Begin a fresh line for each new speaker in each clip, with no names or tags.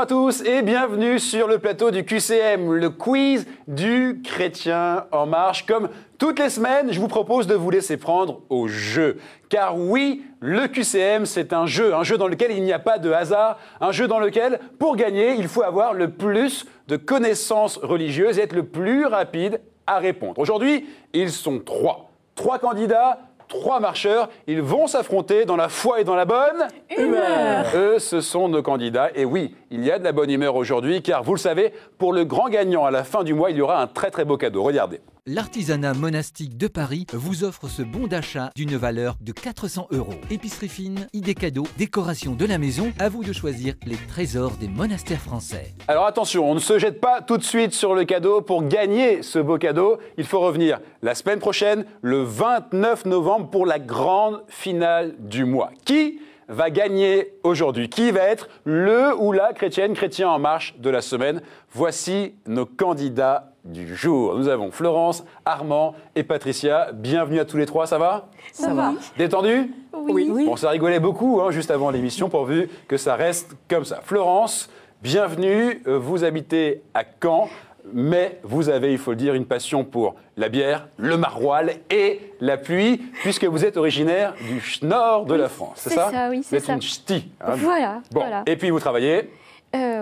à tous et bienvenue sur le plateau du QCM, le quiz du chrétien en marche. Comme toutes les semaines, je vous propose de vous laisser prendre au jeu. Car oui, le QCM, c'est un jeu dans lequel il n'y a pas de hasard, un jeu dans lequel, pour gagner, il faut avoir le plus de connaissances religieuses et être le plus rapide à répondre. Aujourd'hui, ils sont trois candidats. 3 marcheurs, ils vont s'affronter dans la foi et dans la bonne
humeur.
Eux, ce sont nos candidats. Et oui, il y a de la bonne humeur aujourd'hui, car vous le savez, pour le grand gagnant à la fin du mois, il y aura un très très beau cadeau. Regardez.
L'artisanat monastique de Paris vous offre ce bon d'achat d'une valeur de 400 €. Épicerie fine, idées cadeaux, décoration de la maison, à vous de choisir les trésors des monastères français.
Alors attention, on ne se jette pas tout de suite sur le cadeau. Pour gagner ce beau cadeau, il faut revenir la semaine prochaine, le 29 novembre, pour la grande finale du mois. Qui va gagner aujourd'hui? Qui va être le ou la chrétien en marche de la semaine? Voici nos candidats du jour. Nous avons Florence, Armand et Patricia. Bienvenue à tous les 3, ça va?
Ça va.
Détendu?
Oui.
Bon, ça rigolait beaucoup juste avant l'émission, pourvu que ça reste comme ça. Florence, bienvenue. Vous habitez à Caen, mais vous avez, il faut le dire, une passion pour la bière, le maroilles et la pluie, puisque vous êtes originaire du nord de la France, c'est ça?
C'est ça, oui, c'est ça.
Vous êtes une ch'ti.
Voilà,
Bon,
voilà.
Et puis vous travaillez?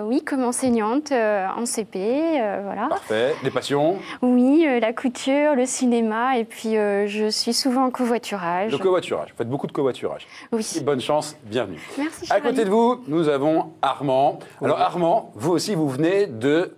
Oui, comme enseignante en CP, voilà.
Parfait. Les passions?
Oui, la couture, le cinéma, et puis je suis souvent en covoiturage.
Le covoiturage. Vous faites beaucoup de covoiturage.
Oui.
Et bonne chance, bienvenue.
Merci,
À
Charlie.
côté de vous, nous avons Armand. Alors Armand, vous aussi, vous venez de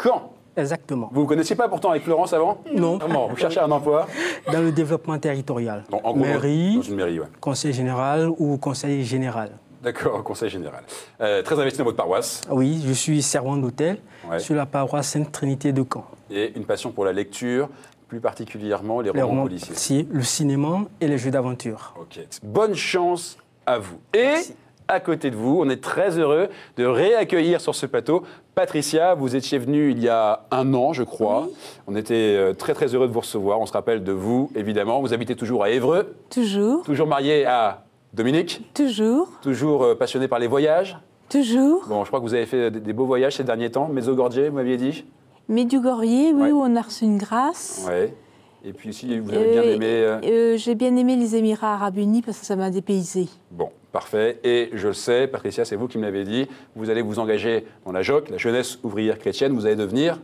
Caen.
Exactement.
Vous ne connaissiez pas pourtant avec Florence avant?
Non.
Armand, vous cherchez un emploi?
Dans le développement territorial.
Bon, en gros,
Mairie,
dans une mairie, ouais.
conseil général ou conseil général.
D'accord, conseil général. Très investi dans votre paroisse.
Oui, je suis servant d'hôtel
Ouais.
sur la paroisse Sainte-Trinité de Caen.
Et une passion pour la lecture, plus particulièrement les romans policiers.
Le cinéma et les jeux d'aventure.
Ok. Bonne chance à vous. Et
Merci.
à côté de vous, on est très heureux de réaccueillir sur ce plateau Patricia. Vous étiez venue il y a 1 an, je crois.
Oui.
On était très très heureux de vous recevoir. On se rappelle de vous, évidemment. Vous habitez toujours à Évreux,
Toujours,
toujours marié à Dominique,
toujours,
toujours passionné par les voyages.
toujours.
Bon, je crois que vous avez fait des beaux voyages ces derniers temps. Medjugorje, vous m'aviez dit.
Medjugorje, oui,
Ouais.
où on a reçu une grâce.
Ouais. Et puis aussi, vous avez bien aimé...
J'ai bien aimé les Émirats Arabes Unis parce que ça m'a dépaysé.
Bon, parfait. Et je le sais, Patricia, c'est vous qui me l'avez dit, vous allez vous engager dans la JOC, la Jeunesse Ouvrière Chrétienne, vous allez devenir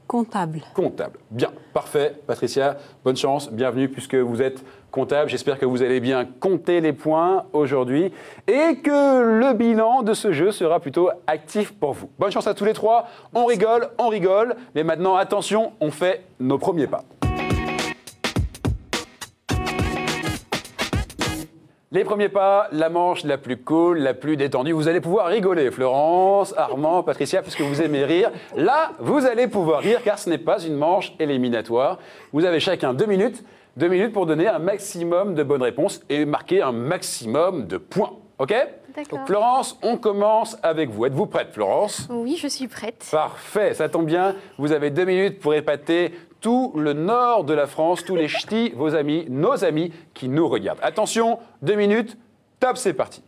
Comptable.
comptable. Bien, parfait. Patricia, bonne chance, bienvenue puisque vous êtes comptable. J'espère que vous allez bien compter les points aujourd'hui et que le bilan de ce jeu sera plutôt actif pour vous. Bonne chance à tous les 3. On rigole. Mais maintenant, attention, on fait nos premiers pas. Les premiers pas, la manche la plus cool, la plus détendue. Vous allez pouvoir rigoler, Florence, Armand, Patricia, puisque vous aimez rire. Là, vous allez pouvoir rire, car ce n'est pas une manche éliminatoire. Vous avez chacun 2 minutes. 2 minutes pour donner un maximum de bonnes réponses et marquer un maximum de points. OK?
D'accord.
Donc, Florence, on commence avec vous. Êtes-vous prête, Florence?
Oui, je suis prête.
Parfait, ça tombe bien. Vous avez 2 minutes pour épater tout le nord de la France, tous les ch'tis, vos amis, nos amis qui nous regardent. Attention, 2 minutes, top, c'est parti.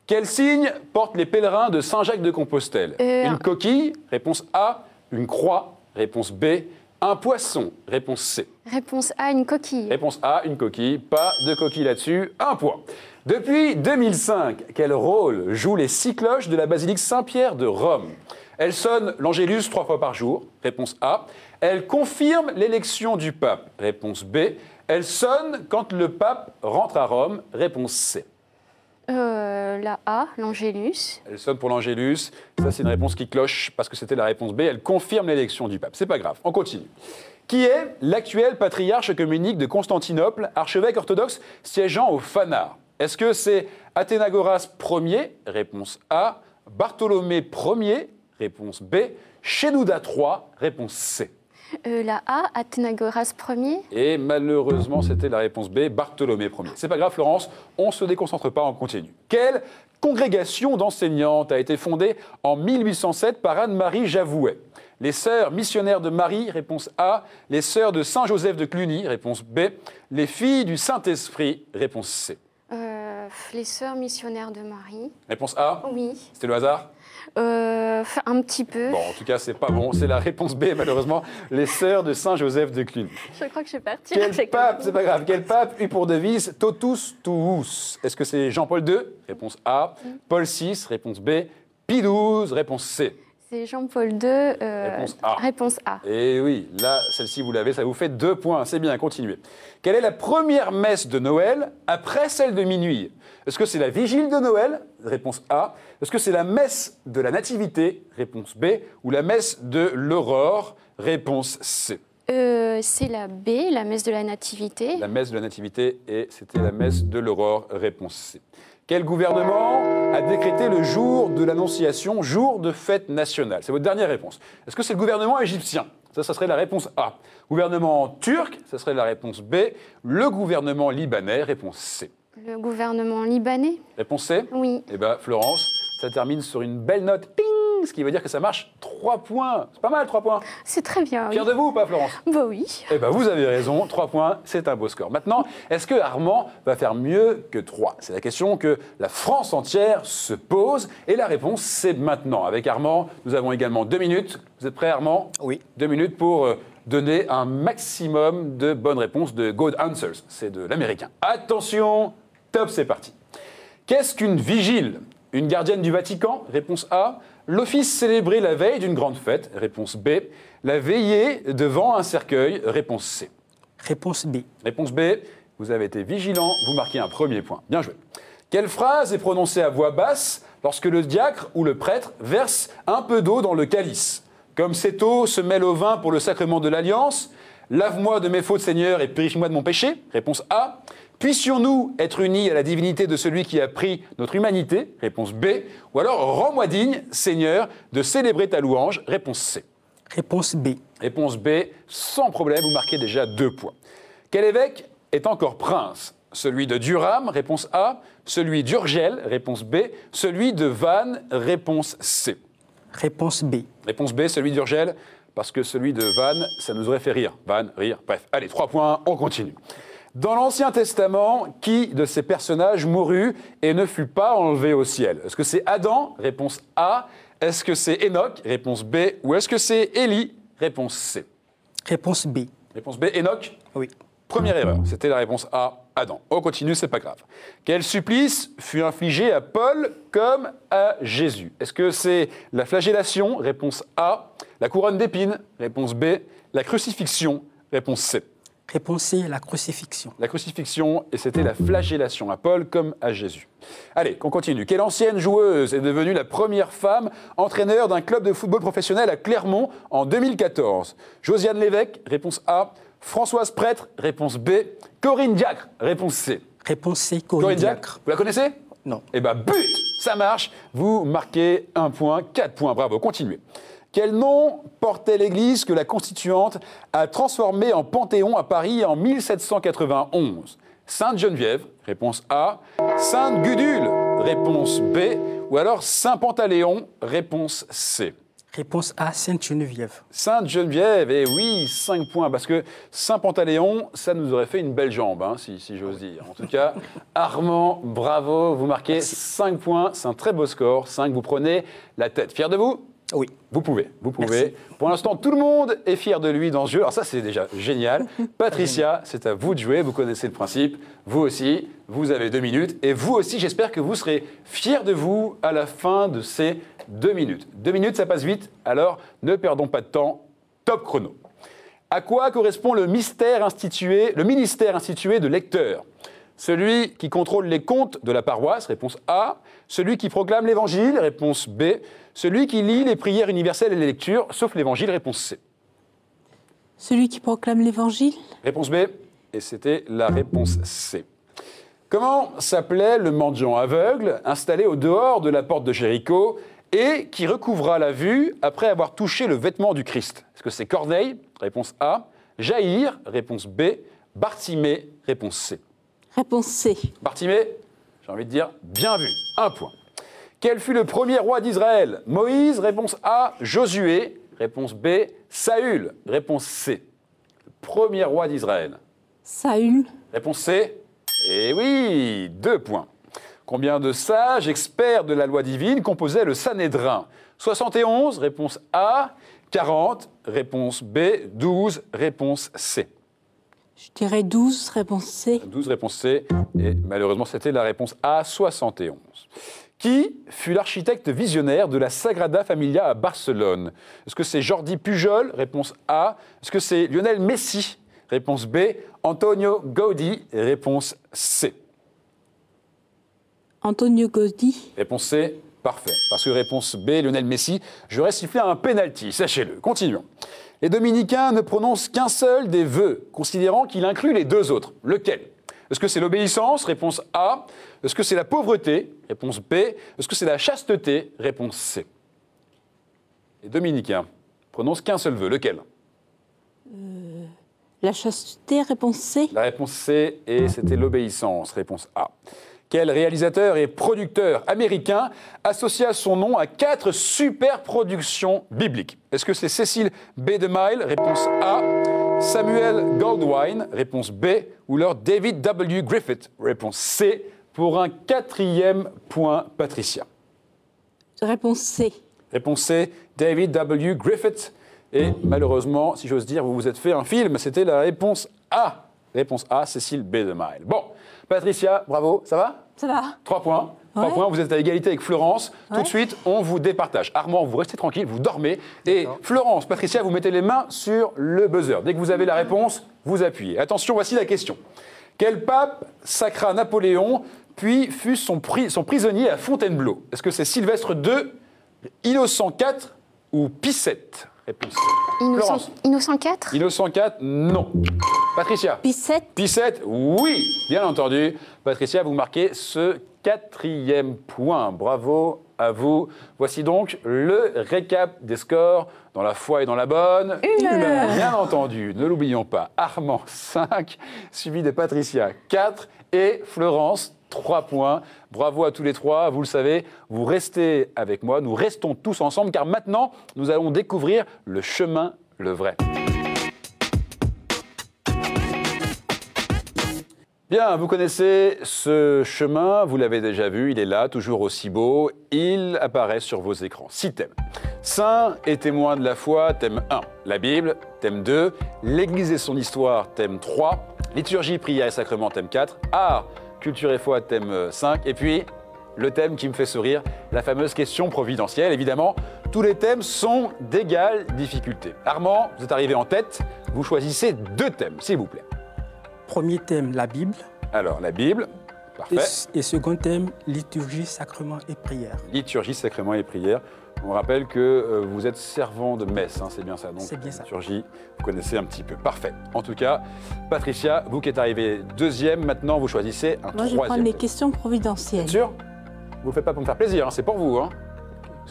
Quel signe portent les pèlerins de Saint-Jacques-de-Compostelle? Une coquille, réponse A. Une croix, réponse B. Un poisson, réponse C.
Réponse A, une coquille.
Réponse A, une coquille. Pas de coquille là-dessus, 1 point. Depuis 2005, quel rôle jouent les 6 cloches de la basilique Saint-Pierre de Rome? Elles sonnent l'Angélus 3 fois par jour, réponse A. Elles confirment l'élection du pape, réponse B. Elles sonnent quand le pape rentre à Rome, réponse C.
La A, l'Angélus.
Elles sonnent pour l'Angélus. Ça, c'est une réponse qui cloche parce que c'était la réponse B. Elle confirme l'élection du pape. C'est pas grave, on continue. Qui est l'actuel patriarche œcuménique de Constantinople, archevêque orthodoxe siégeant au Phanar? Est-ce que c'est Athénagoras Ier, réponse A, Bartholomée Ier, réponse B, Shenouda III, réponse C?
La A, Athénagoras Ier.
Et malheureusement, c'était la réponse B, Bartholomée Ier. C'est pas grave, Florence, on se déconcentre pas, on continue. Quelle congrégation d'enseignantes a été fondée en 1807 par Anne-Marie Javouet? Les Sœurs missionnaires de Marie, réponse A. Les Sœurs de Saint-Joseph de Cluny, réponse B. Les Filles du Saint-Esprit, réponse C.
Les sœurs missionnaires de Marie.
Réponse A,
Oui.
c'était le hasard?
Un petit peu.
Bon, en tout cas, c'est pas bon. C'est la réponse B, malheureusement. Les sœurs de Saint-Joseph de Cluny.
Je crois que je suis partie.
Quel
avec
pape,
le-
c'est pas grave, quel pape eut pour devise Totus tuus? Est-ce que c'est Jean-Paul II? Réponse A. Paul VI? Réponse B. Pie XII? Réponse C.
C'est Jean-Paul II.
Réponse A.
Réponse A.
Et oui, là, celle-ci, vous l'avez, ça vous fait 2 points. C'est bien, continuez. Quelle est la première messe de Noël après celle de minuit? Est-ce que c'est la vigile de Noël? Réponse A. Est-ce que c'est la messe de la Nativité? Réponse B. Ou la messe de l'aurore? Réponse C.
C'est la B, la messe de la Nativité.
La messe de la Nativité et c'était la messe de l'aurore, réponse C. Quel gouvernement a décrété le jour de l'Annonciation, jour de fête nationale? C'est votre dernière réponse. Est-ce que c'est le gouvernement égyptien? Ça serait la réponse A. Gouvernement turc, ça serait la réponse B. Le gouvernement libanais, réponse C.
Le gouvernement libanais.
Réponse C?
Oui.
Eh bien, Florence, ça termine sur une belle note. Ping! Ce qui veut dire que ça marche 3 points. C'est pas mal, 3 points.
C'est très bien. Oui.
Fier de vous ou pas, Florence?
Bah oui.
Eh bien, vous avez raison, 3 points, c'est un beau score. Maintenant, est-ce que Armand va faire mieux que 3? C'est la question que la France entière se pose. Et la réponse, c'est maintenant. Avec Armand, nous avons également 2 minutes. Vous êtes prêt, Armand?
Oui.
2 minutes pour donner un maximum de bonnes réponses, de good answers. C'est de l'américain. Attention, top, c'est parti. Qu'est-ce qu'une vigile? Une gardienne du Vatican? Réponse A. L'office célébré la veille d'une grande fête? Réponse B. La veillée devant un cercueil? Réponse C.
Réponse B.
Réponse B. Vous avez été vigilant, vous marquez un premier point. Bien joué. Quelle phrase est prononcée à voix basse lorsque le diacre ou le prêtre verse un peu d'eau dans le calice? Comme cette eau se mêle au vin pour le sacrement de l'alliance, lave-moi de mes fautes, Seigneur, et purifie-moi de mon péché? Réponse A. Puissions-nous être unis à la divinité de celui qui a pris notre humanité? Réponse B. Ou alors, rends-moi digne, Seigneur, de célébrer ta louange? Réponse C.
Réponse B.
Réponse B, sans problème, vous marquez déjà 2 points. Quel évêque est encore prince? Celui de Durham? Réponse A. Celui d'Urgel? Réponse B. Celui de Vannes? Réponse C.
Réponse B.
Réponse B, celui d'Urgel, parce que celui de Vannes, ça nous aurait fait rire. Vannes, rire, bref. Allez, 3 points, on continue. Dans l'Ancien Testament, qui de ces personnages mourut et ne fut pas enlevé au ciel? Est-ce que c'est Adam? Réponse A. Est-ce que c'est Enoch? Réponse B. Ou est-ce que c'est Élie? Réponse C.
Réponse B.
Réponse B, Enoch?
Oui.
Première erreur, c'était la réponse A, Adam. On continue, c'est pas grave. Quel supplice fut infligé à Paul comme à Jésus? Est-ce que c'est la flagellation? Réponse A. La couronne d'épines? Réponse B. La crucifixion? Réponse C.
Réponse C, la crucifixion.
La crucifixion, et c'était la flagellation à Paul comme à Jésus. Allez, on continue. Quelle ancienne joueuse est devenue la première femme entraîneur d'un club de football professionnel à Clermont en 2014? Josiane Lévesque, réponse A. Françoise Prêtre, réponse B. Corinne Diacre, réponse C.
Réponse C, Corinne Diacre.
Vous la connaissez?
Non.
Eh bien, but! Ça marche. Vous marquez 1 point, 4 points. Bravo, continuez. Quel nom portait l'église que la Constituante a transformée en Panthéon à Paris en 1791? Sainte-Geneviève, réponse A. Sainte-Gudule, réponse B. Ou alors Saint-Pantaléon, réponse C.
Réponse A, Sainte-Geneviève.
Sainte-Geneviève, et oui, 5 points, parce que Saint-Pantaléon, ça nous aurait fait une belle jambe, hein, si j'ose dire. En tout cas, Armand, bravo, vous marquez 5 points, c'est un très beau score. 5, vous prenez la tête. Fier de vous?
Oui.
Vous pouvez, vous pouvez.
Merci.
Pour l'instant, tout le monde est fier de lui dans ce jeu. Alors ça, c'est déjà génial. Patricia, c'est à vous de jouer. Vous connaissez le principe. Vous aussi, vous avez 2 minutes. Et vous aussi, j'espère que vous serez fiers de vous à la fin de ces 2 minutes. 2 minutes, ça passe vite. Alors, ne perdons pas de temps. Top chrono. À quoi correspond le ministère institué de lecteur? Celui qui contrôle les comptes de la paroisse, réponse A. Celui qui proclame l'évangile, réponse B. Celui qui lit les prières universelles et les lectures, sauf l'évangile, réponse C.
Celui qui proclame l'évangile?
Réponse B, et c'était la réponse C. Comment s'appelait le mendiant aveugle installé au dehors de la porte de Jéricho et qui recouvra la vue après avoir touché le vêtement du Christ? Est-ce que c'est Corneille? Réponse A. Jaïr? Réponse B. Bartimée? Réponse C.
Réponse C.
Bartimée, j'ai envie de dire, bien vu, 1 point. Quel fut le premier roi d'Israël? Moïse, réponse A. Josué, réponse B. Saül, réponse C. Le premier roi d'Israël.
Saül.
Réponse C. Eh oui, 2 points. Combien de sages, experts de la loi divine composaient le Sanhédrin? 71, réponse A. 40, réponse B. 12, réponse C.
Je dirais 12, réponse C.
12, réponse C. Et malheureusement, c'était la réponse A, 71. Qui fut l'architecte visionnaire de la Sagrada Familia à Barcelone? Est-ce que c'est Jordi Pujol? Réponse A. Est-ce que c'est Lionel Messi? Réponse B. Antonio Gaudí? Réponse C.
Antonio Gaudí.
Réponse C. Parfait. Parce que réponse B, Lionel Messi, j'aurais sifflé un penalty, sachez-le. Continuons. Les dominicains ne prononcent qu'un seul des vœux, considérant qu'il inclut les deux autres. Lequel? Est-ce que c'est l'obéissance? Réponse A. Est-ce que c'est la pauvreté? Réponse B. Est-ce que c'est la chasteté? Réponse C. Les dominicains prononcent qu'un seul vœu. Lequel?
La chasteté, réponse C.
La réponse C, et c'était l'obéissance. Réponse A. Quel réalisateur et producteur américain associa son nom à 4 super productions bibliques? Est-ce que c'est Cecil B. DeMille? Réponse A. Samuel Goldwyn? Réponse B. Ou alors David W. Griffith? Réponse C. Pour un 4e point, Patricia.
Réponse C.
Réponse C. David W. Griffith. Et malheureusement, si j'ose dire, vous vous êtes fait un film. C'était la réponse A. Réponse A, Cecil B. DeMille. Bon, Patricia, bravo, ça va?
Ça va?
3 points. 3
Ouais.
points, vous êtes à égalité avec Florence. Tout
Ouais.
de suite, on vous départage. Armand, vous restez tranquille, vous dormez. Et Florence, Patricia, vous mettez les mains sur le buzzer. Dès que vous avez la réponse, vous appuyez. Attention, voici la question. Quel pape sacra Napoléon, puis fut son prisonnier à Fontainebleau? Est-ce que c'est Sylvestre II, Innocent IV ou Pie VII? Réponse C. Florence.
Innocent 4?
Innocent IV, non. Patricia.
Puis 7.
Pie VII, oui, bien entendu. Patricia, vous marquez ce 4e point. Bravo à vous. Voici donc le récap des scores dans la foi et dans la bonne
humeur.
Bien entendu, ne l'oublions pas. Armand, 5, suivi de Patricia, 4 et Florence, 3 points. Bravo à tous les 3. Vous le savez, vous restez avec moi. Nous restons tous ensemble car maintenant, nous allons découvrir le chemin, le vrai. Bien, vous connaissez ce chemin, vous l'avez déjà vu, il est là, toujours aussi beau. Il apparaît sur vos écrans. 6 thèmes. Saints et témoins de la foi, thème 1. La Bible, thème 2. L'Église et son histoire, thème 3. Liturgie, prière et sacrement, thème 4. Art, culture et foi, thème 5. Et puis, le thème qui me fait sourire, la fameuse question providentielle. Évidemment, tous les thèmes sont d'égale difficulté. Armand, vous êtes arrivé en tête. Vous choisissez 2 thèmes, s'il vous plaît.
Premier thème, la Bible.
Alors, la Bible, parfait.
Et second thème, liturgie, sacrement et prière.
Liturgie, sacrement et prière. On rappelle que vous êtes servant de messe, hein, c'est bien ça. Donc,
C'est bien ça.
Liturgie, vous connaissez un petit peu. Parfait. En tout cas, Patricia, vous qui êtes arrivée 2e, maintenant vous choisissez un 3e.
Moi, je vais prendre les questions providentielles.
Bien sûr. Vous ne le faites pas pour me faire plaisir, hein, c'est pour vous. Hein.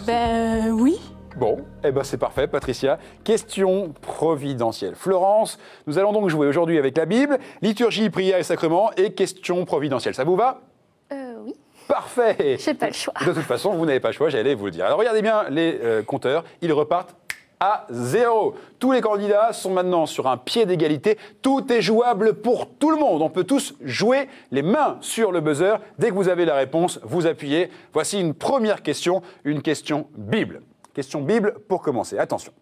Ben oui.
Bon, eh ben c'est parfait, Patricia. Question providentielle. Florence, nous allons donc jouer aujourd'hui avec la Bible, liturgie, prière et sacrement et question providentielle. Ça vous va?
Oui.
Parfait.
J'ai pas le choix.
De toute façon, vous n'avez pas le choix, j'allais vous le dire. Alors regardez bien les compteurs, ils repartent à 0. Tous les candidats sont maintenant sur un pied d'égalité. Tout est jouable pour tout le monde. On peut tous jouer les mains sur le buzzer. Dès que vous avez la réponse, vous appuyez. Voici une première question, une question Bible. Question Bible pour commencer. Attention.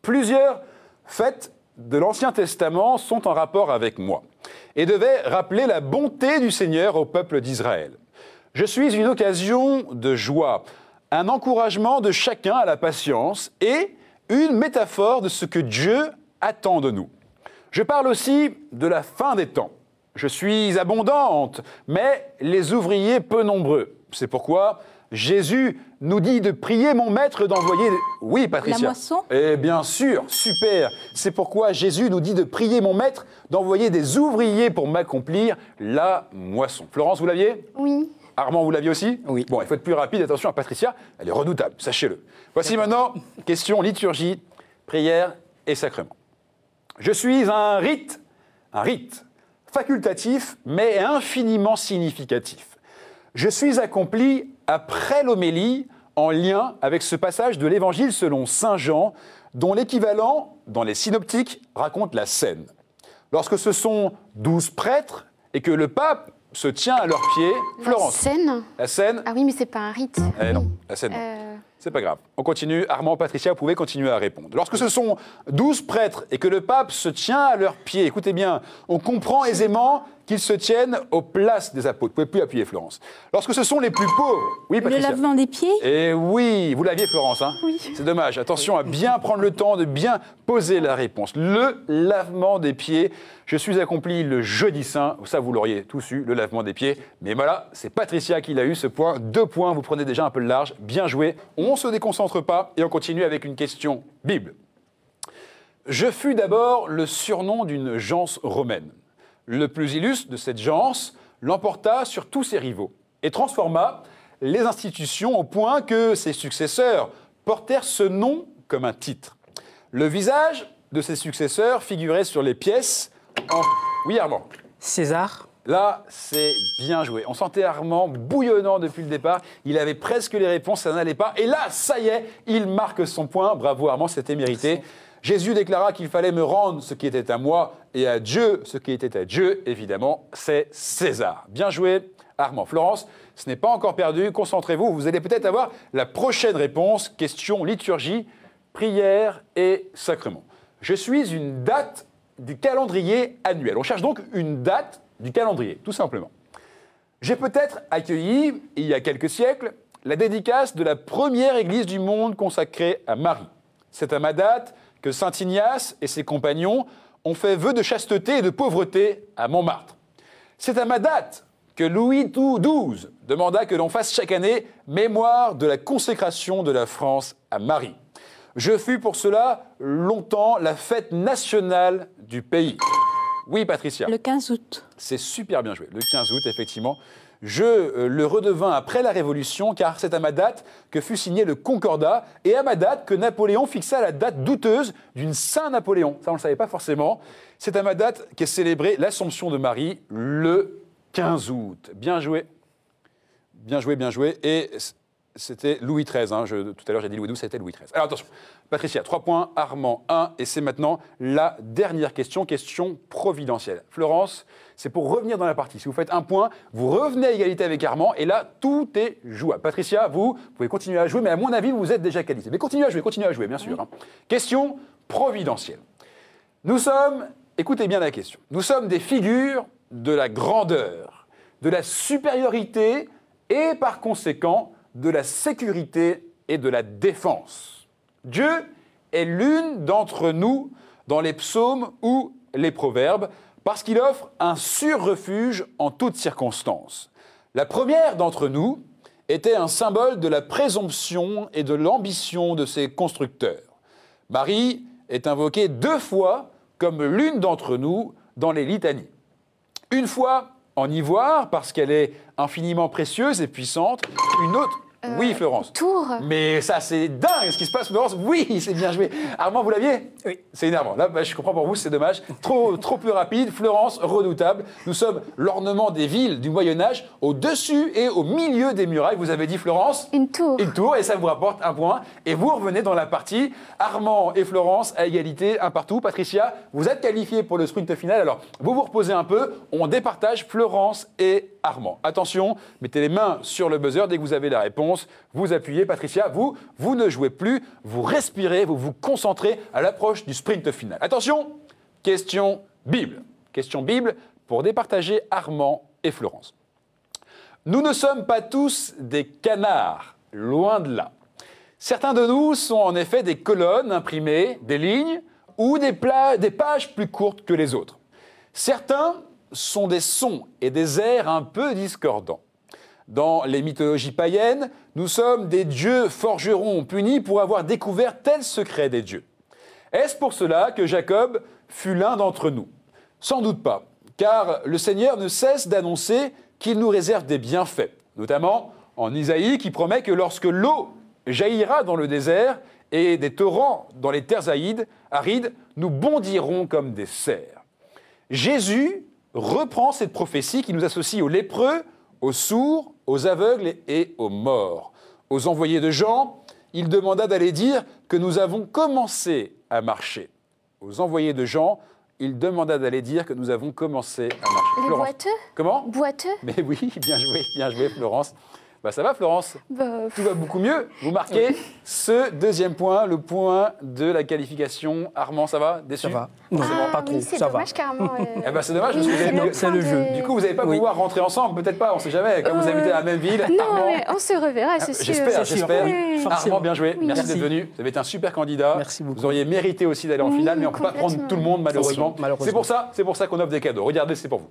Plusieurs fêtes de l'Ancien Testament sont en rapport avec moi et devaient rappeler la bonté du Seigneur au peuple d'Israël. Je suis une occasion de joie, un encouragement de chacun à la patience et une métaphore de ce que Dieu attend de nous. Je parle aussi de la fin des temps. Je suis abondante, mais les ouvriers peu nombreux. C'est pourquoi Jésus nous dit de prier mon maître d'envoyer... Oui, Patricia.
La moisson?
Eh bien sûr, super. C'est pourquoi Jésus nous dit de prier mon maître d'envoyer des ouvriers pour m'accomplir la moisson. Florence, vous l'aviez?
Oui.
Armand, vous l'aviez aussi?
Oui.
Bon, il faut être plus rapide. Attention à Patricia, elle est redoutable, sachez-le. Voici maintenant, question liturgie, prière et sacrement. Je suis un rite facultatif, mais infiniment significatif. Je suis accompli après l'homélie en lien avec ce passage de l'Évangile selon saint Jean, dont l'équivalent, dans les synoptiques, raconte la scène. Lorsque ce sont 12 prêtres et que le pape se tient à leurs pieds. Florence.
La Seine.
La Seine.
Ah oui, mais c'est pas un rite.
Eh non, la Seine. Non. C'est pas grave. On continue. Armand, Patricia, vous pouvez continuer à répondre. Lorsque ce sont 12 prêtres et que le pape se tient à leurs pieds, écoutez bien, on comprend aisément qu'ils se tiennent aux places des apôtres. Vous ne pouvez plus appuyer, Florence. Lorsque ce sont les plus pauvres... Oui,
Le
Patricia.
lavement des pieds?
Et oui, vous l'aviez, Florence. Hein.
Oui.
C'est dommage. Attention à bien prendre le temps de bien poser la réponse. Le lavement des pieds. Je suis accompli le jeudi saint. Ça, vous l'auriez tous eu, le lavement des pieds. Mais voilà, c'est Patricia qui l'a eu, ce point. 2 points, vous prenez déjà un peu le large. Bien joué. On ne se déconcentre pas et on continue avec une question Bible. Je fus d'abord le surnom d'une gens romaine. Le plus illustre de cette gens l'emporta sur tous ses rivaux et transforma les institutions au point que ses successeurs portèrent ce nom comme un titre. Le visage de ses successeurs figurait sur les pièces en... Oui, Armand.
César,
Là, c'est bien joué. On sentait Armand bouillonnant depuis le départ. Il avait presque les réponses, ça n'allait pas. Et là, ça y est, il marque son point. Bravo Armand, c'était mérité. Jésus déclara qu'il fallait me rendre ce qui était à moi et à Dieu ce qui était à Dieu. Évidemment, c'est César. Bien joué, Armand. Florence, ce n'est pas encore perdu. Concentrez-vous. Vous allez peut-être avoir la prochaine réponse. Question liturgie, prière et sacrement. Je suis une date du calendrier annuel. On cherche donc une date du calendrier, tout simplement. J'ai peut-être accueilli, il y a quelques siècles, la dédicace de la première église du monde consacrée à Marie. C'est à ma date que saint Ignace et ses compagnons ont fait vœu de chasteté et de pauvreté à Montmartre. C'est à ma date que Louis XII demanda que l'on fasse chaque année mémoire de la consécration de la France à Marie. Je fus pour cela longtemps la fête nationale du pays. Oui, Patricia.
Le 15 août.
C'est super bien joué. Le 15 août, effectivement. Je le redevins après la Révolution, car c'est à ma date que fut signé le Concordat, et à ma date que Napoléon fixa la date douteuse d'une Saint-Napoléon. Ça, on ne le savait pas forcément. C'est à ma date qu'est célébrée l'Assomption de Marie, le 15 août. Bien joué. Bien joué, bien joué. Et c'était Louis XIII. Hein. Tout à l'heure, j'ai dit Louis XII, c'était Louis XIII. Alors attention, Patricia, 3 points, Armand, 1. Et c'est maintenant la dernière question, question providentielle. Florence, c'est pour revenir dans la partie. Si vous faites 1 point, vous revenez à égalité avec Armand, et là, tout est jouable. Patricia, vous pouvez continuer à jouer, mais à mon avis, vous êtes déjà qualifié. Mais continuez à jouer, bien sûr. Hein. Question providentielle. Nous sommes, écoutez bien la question, nous sommes des figures de la grandeur, de la supériorité et par conséquent de la sécurité et de la défense. Dieu est l'une d'entre nous dans les psaumes ou les proverbes parce qu'il offre un sûr refuge en toutes circonstances. La première d'entre nous était un symbole de la présomption et de l'ambition de ses constructeurs. Marie est invoquée 2 fois comme l'une d'entre nous dans les litanies. Une fois en ivoire parce qu'elle est infiniment précieuse et puissante, une autre... Oui, Florence.
Tours.
Mais ça, c'est dingue ce qui se passe, Florence. Oui, c'est bien joué. Armand, vous l'aviez?
Oui.
C'est énervant. Là, je comprends pour vous, c'est dommage. Trop peu rapide. Florence, redoutable. Nous sommes l'ornement des villes du Moyen-Âge, au-dessus et au milieu des murailles. Vous avez dit, Florence?
Une tour.
Une tour, et ça vous rapporte 1 point. Et vous revenez dans la partie. Armand et Florence à égalité, 1 partout. Patricia, vous êtes qualifiés pour le sprint final. Alors, vous vous reposez un peu. On départage Florence et Armand. Attention, mettez les mains sur le buzzer dès que vous avez la réponse. Vous appuyez. Patricia, vous ne jouez plus. Vous respirez, vous vous concentrez à l'approche du sprint final. Attention, question Bible. Question Bible pour départager Armand et Florence. Nous ne sommes pas tous des canards, loin de là. Certains de nous sont en effet des colonnes imprimées, des lignes ou des pages plus courtes que les autres. Certains sont des sons et des airs un peu discordants. Dans les mythologies païennes, nous sommes des dieux forgerons punis pour avoir découvert tel secret des dieux. Est-ce pour cela que Jacob fut l'un d'entre nous? Sans doute pas, car le Seigneur ne cesse d'annoncer qu'il nous réserve des bienfaits, notamment en Isaïe qui promet que lorsque l'eau jaillira dans le désert et des torrents dans les terres arides, nous bondirons comme des cerfs. Jésus reprend cette prophétie qui nous associe aux lépreux, aux sourds, aux aveugles et aux morts. Aux envoyés de Jean, il demanda d'aller dire que nous avons commencé à marcher. Aux envoyés de Jean, il demanda d'aller dire que nous avons commencé à marcher.
Les
Florence.
boiteux
Comment?
Boiteux?
Mais oui, bien joué, Florence. Bah, ça va, Florence? Tout va beaucoup mieux. Vous marquez ce deuxième point, le point de la qualification. Armand, ça va? Déçu?
Ça va. Non, pas trop.
Oui, c'est
Ça va.
dommage carrément.
Eh ben, c'est dommage parce que vous avez-
c'est le jeu.
du coup, vous n'allez pas pouvoir rentrer ensemble, peut-être pas, on ne sait jamais. Comme vous habitez dans la même ville,
Non,
Armand,
mais on se reverra, c'est sûr.
j'espère,
C'est sûr,
j'espère.
oui,
Armand,
forcément.
bien joué.
Oui.
Merci
Merci.
d'être venu. Vous avez été un super candidat.
Merci beaucoup.
Vous auriez mérité aussi d'aller en finale, mais on ne peut pas prendre
complètement.
tout le monde, malheureusement.
Malheureusement.
C'est pour ça qu'on offre des cadeaux. Regardez, c'est pour vous.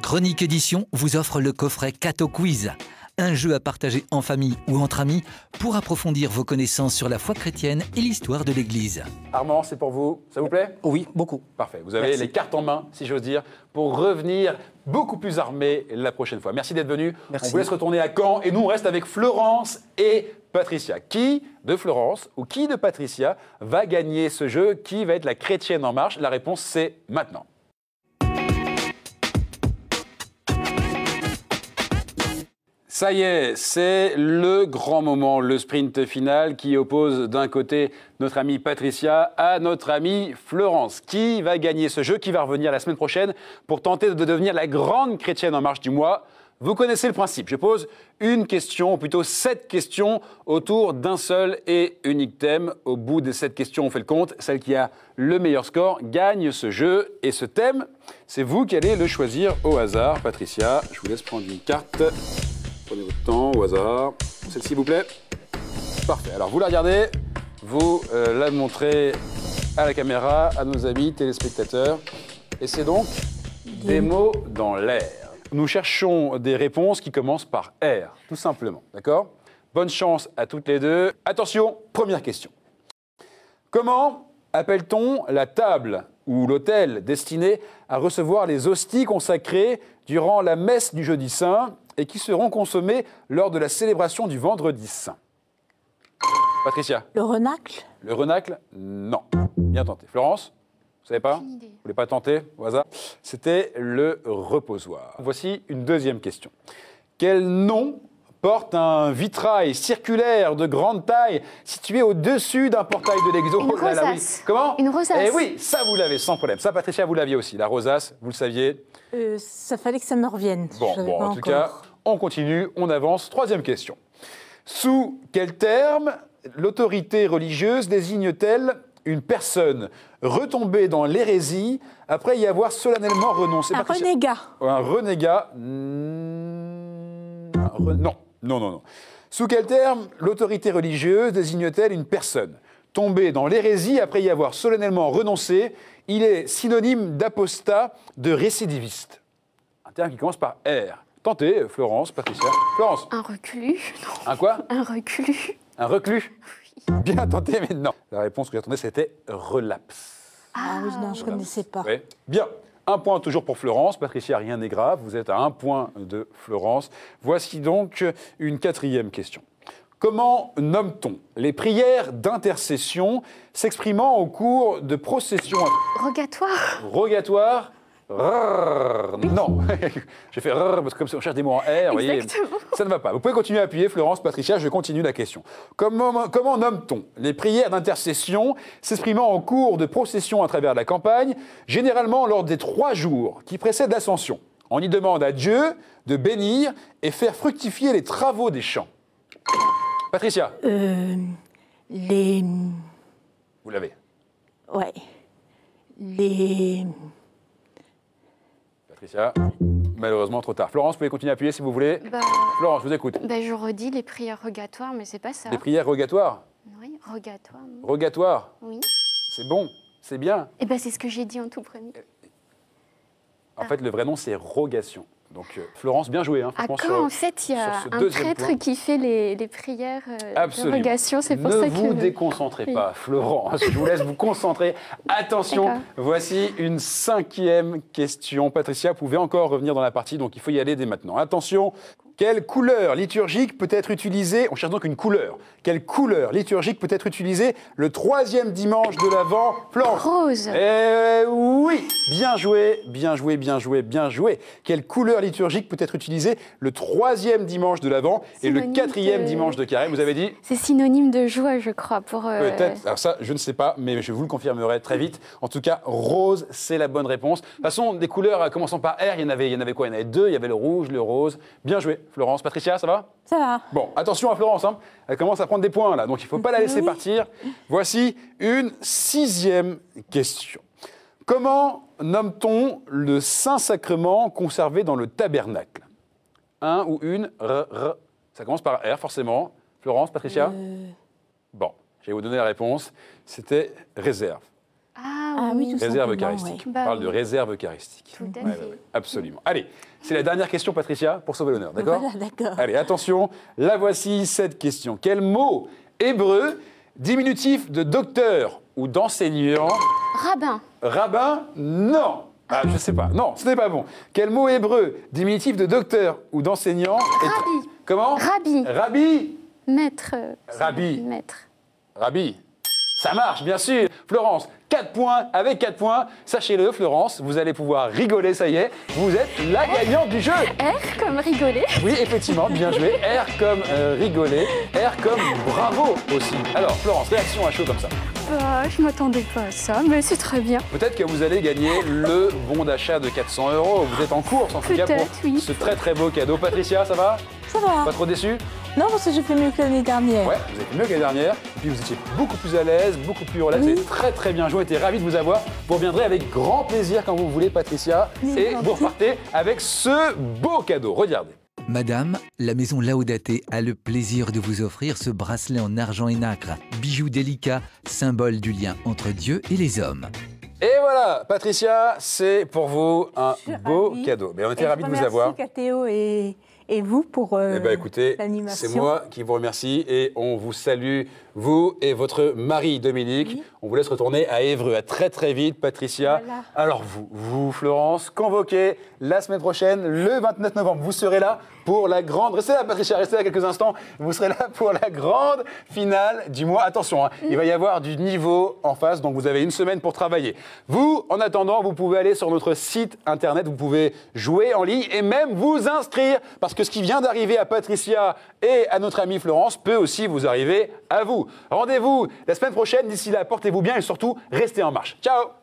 Chronique Édition vous offre le coffret Cato Quiz, un jeu à partager en famille ou entre amis pour approfondir vos connaissances sur la foi chrétienne et l'histoire de l'Église.
Armand, c'est pour vous. Ça vous plaît?
Oui, beaucoup.
Parfait. Vous avez
Merci.
les cartes en main, si j'ose dire, pour revenir beaucoup plus armé la prochaine fois. Merci d'être venu.
Merci.
On vous laisse retourner à Caen et nous, on reste avec Florence et Patricia. Qui de Florence ou qui de Patricia va gagner ce jeu? Qui va être la chrétienne en marche? La réponse, c'est maintenant. Ça y est, c'est le grand moment, le sprint final qui oppose d'un côté notre amie Patricia à notre amie Florence. Qui va gagner ce jeu? Qui va revenir la semaine prochaine pour tenter de devenir la grande chrétienne en marche du mois? Vous connaissez le principe. Je pose une question, ou plutôt 7 questions autour d'un seul et unique thème. Au bout des 7 questions, on fait le compte. Celle qui a le meilleur score gagne ce jeu. Et ce thème, c'est vous qui allez le choisir au hasard. Patricia, je vous laisse prendre une carte. Prenez votre temps au hasard. Celle-ci, s'il vous plaît. Parfait. Alors, vous la regardez, vous la montrez à la caméra, à nos amis téléspectateurs. Et c'est donc des mots dans l'air. Nous cherchons des réponses qui commencent par R, tout simplement. D'accord? Bonne chance à toutes les deux. Attention, première question. Comment appelle-t-on la table ou l'autel destiné à recevoir les hosties consacrées durant la messe du jeudi saint et qui seront consommées lors de la célébration du vendredi saint? Patricia?
Le renacle?
Le renacle? Non. Bien tenté. Florence? Vous savez pas?
Aucune idée.
Vous voulez pas tenter au hasard? C'était le reposoir. Voici une deuxième question. Quel nom porte un vitrail circulaire de grande taille situé au-dessus d'un portail de l'église?
Une
Oh là là, oui.
rosace.
Comment?
Une rosace.
Eh oui, ça vous l'avez sans problème. Ça, Patricia, vous l'aviez aussi. La rosace, vous le saviez.
Ça fallait que ça me revienne.
Bon,
Je savais
bon,
pas
en tout
encore.
cas, on continue, on avance. Troisième question. Sous quel terme l'autorité religieuse désigne-t-elle une personne retombée dans l'hérésie après y avoir solennellement renoncé?
Un
Patricia?
renégat.
Un renégat? Non, non, non, non. Sous quel terme l'autorité religieuse désigne-t-elle une personne tombée dans l'hérésie après y avoir solennellement renoncé? Il est synonyme d'apostat, de récidiviste. Un terme qui commence par R. Tentez, Florence, Patricia. Florence,
Un reclus? Non.
un quoi?
Un reclus?
Un reclus? Bien tenté, mais non. La réponse que j'attendais, c'était relapse.
Ah oui, non, je ne connaissais pas.
Oui. Bien. Un point toujours pour Florence. Patricia, rien n'est grave. Vous êtes à un point de Florence. Voici donc une quatrième question. Comment nomme-t-on les prières d'intercession s'exprimant au cours de processions
Rogatoire?
rogatoires? Non. J'ai fait parce que comme on cherche des mots en R, vous voyez,
Exactement.
ça ne va pas. Vous pouvez continuer à appuyer, Florence, Patricia, je continue la question. Comment nomme-t-on les prières d'intercession s'exprimant au cours de processions à travers la campagne, généralement lors des 3 jours qui précèdent l'ascension? On y demande à Dieu de bénir et faire fructifier les travaux des champs. Patricia,
Les...
vous l'avez.
Ouais. Les...
Patricia, malheureusement trop tard. Florence, vous pouvez continuer à appuyer si vous voulez.
Bah,
Florence, je vous écoute.
je redis les prières rogatoires, mais c'est pas ça.
Les prières rogatoires?
Oui, rogatoire. non.
Rogatoires,
Oui.
c'est bon, c'est bien.
Eh ben, c'est ce que j'ai dit en tout premier.
En fait, le vrai nom, c'est rogation. Donc, Florence, bien joué. Hein,
À
franchement,
quand, en fait, il y a
sur ce
un
deuxième
prêtre
point.
qui fait les prières de
Absolument.
rogation. C'est pour
ne
ça
vous
que...
déconcentrez
Oui.
pas, Florence. Je vous laisse vous concentrer. Attention,
D'accord.
voici une 5e question. Patricia, vous pouvez encore revenir dans la partie, donc il faut y aller dès maintenant. Attention, Quelle couleur liturgique peut être utilisée, on cherche donc une couleur, quelle couleur liturgique peut être utilisée le 3e dimanche de l'Avent, Florence?
Rose.
Oui, bien joué, bien joué, bien joué, bien joué. Quelle couleur liturgique peut être utilisée le 3e dimanche de l'Avent et le 4e dimanche de Carême? Vous avez dit?
C'est synonyme de joie, je crois, pour...
Peut-être, alors ça, je ne sais pas, mais je vous le confirmerai très vite. En tout cas, rose, c'est la bonne réponse. De toute façon, des couleurs commençant par R, il y en avait quoi? Il y en avait 2, il y avait le rouge, le rose. Bien joué, Florence. Patricia, ça va?
Ça va.
Bon, attention à Florence, hein. Elle commence à prendre des points là, donc il ne faut pas la laisser partir. Voici une 6e question. Comment nomme-t-on le Saint-Sacrement conservé dans le tabernacle? Un ou une, ça commence par R forcément. Florence, Patricia? Bon, je vais vous donner la réponse. C'était réserve.
Ah
oui, tout
Réserve
simplement,
eucharistique.
ouais.
On parle de
Bah oui.
réserve eucharistique.
Tout à
Ouais,
fait.
absolument. Allez, c'est la dernière question, Patricia, pour sauver l'honneur, d'accord?
Voilà, d'accord.
Allez, attention, la voici cette question. Quel mot hébreu, diminutif de docteur ou d'enseignant?
Rabbin.
Rabbin? Non. Ah, je sais pas. Non, ce n'est pas bon. Quel mot hébreu, diminutif de docteur ou d'enseignant?
Rabbi.
Comment?
Rabbi.
Rabbi.
Maître.
Rabbi.
Maître.
Rabbi. Ça marche, bien sûr. Florence, 4 points. Avec 4 points, sachez-le, Florence, vous allez pouvoir rigoler, ça y est. Vous êtes la gagnante du jeu.
R comme rigoler.
Oui, effectivement, bien joué. R comme rigoler. R comme bravo aussi. Alors, Florence, réaction à chaud comme ça.
Bah, je m'attendais pas à ça, mais c'est très bien.
Peut-être que vous allez gagner le bon d'achat de 400 €. Vous êtes en course, en tout cas, pour
Peut-être, oui.
ce très très beau cadeau. Patricia, ça va?
Ça va.
Pas trop déçu?
Non, parce que j'ai fait mieux que l'année dernière.
Ouais, vous êtes mieux que l'année dernière. Et puis vous étiez beaucoup plus à l'aise, beaucoup plus relax. Vous avez très très bien joué. On était ravis de vous avoir. Vous reviendrez avec grand plaisir quand vous voulez, Patricia.
Oui,
Et
gentil.
vous repartez avec ce beau cadeau. Regardez.
Madame, la maison Laudate a le plaisir de vous offrir ce bracelet en argent et nacre, bijou délicat, symbole du lien entre Dieu et les hommes.
Et voilà, Patricia, c'est pour vous un
Je suis
beau
ravie.
cadeau. Mais on était
Et
ravis de
je
vous avoir.
remercie Théo et vous pour
Eh bien, écoutez,
l'animation.
c'est moi qui vous remercie et on vous salue, vous et votre mari Dominique.
Oui.
On vous laisse retourner à Évreux. À très très vite, Patricia.
Voilà.
Alors vous, Florence, convoquez la semaine prochaine, le 29 novembre. Vous serez là pour la grande... Restez là, Patricia, restez là quelques instants. Vous serez là pour la grande finale du mois. Attention, hein, il va y avoir du niveau en face, donc vous avez une semaine pour travailler. Vous, en attendant, vous pouvez aller sur notre site internet, vous pouvez jouer en ligne et même vous inscrire, parce que ce qui vient d'arriver à Patricia et à notre amie Florence peut aussi vous arriver à vous. Rendez-vous la semaine prochaine. D'ici là, portez-vous bien et surtout, restez en marche. Ciao!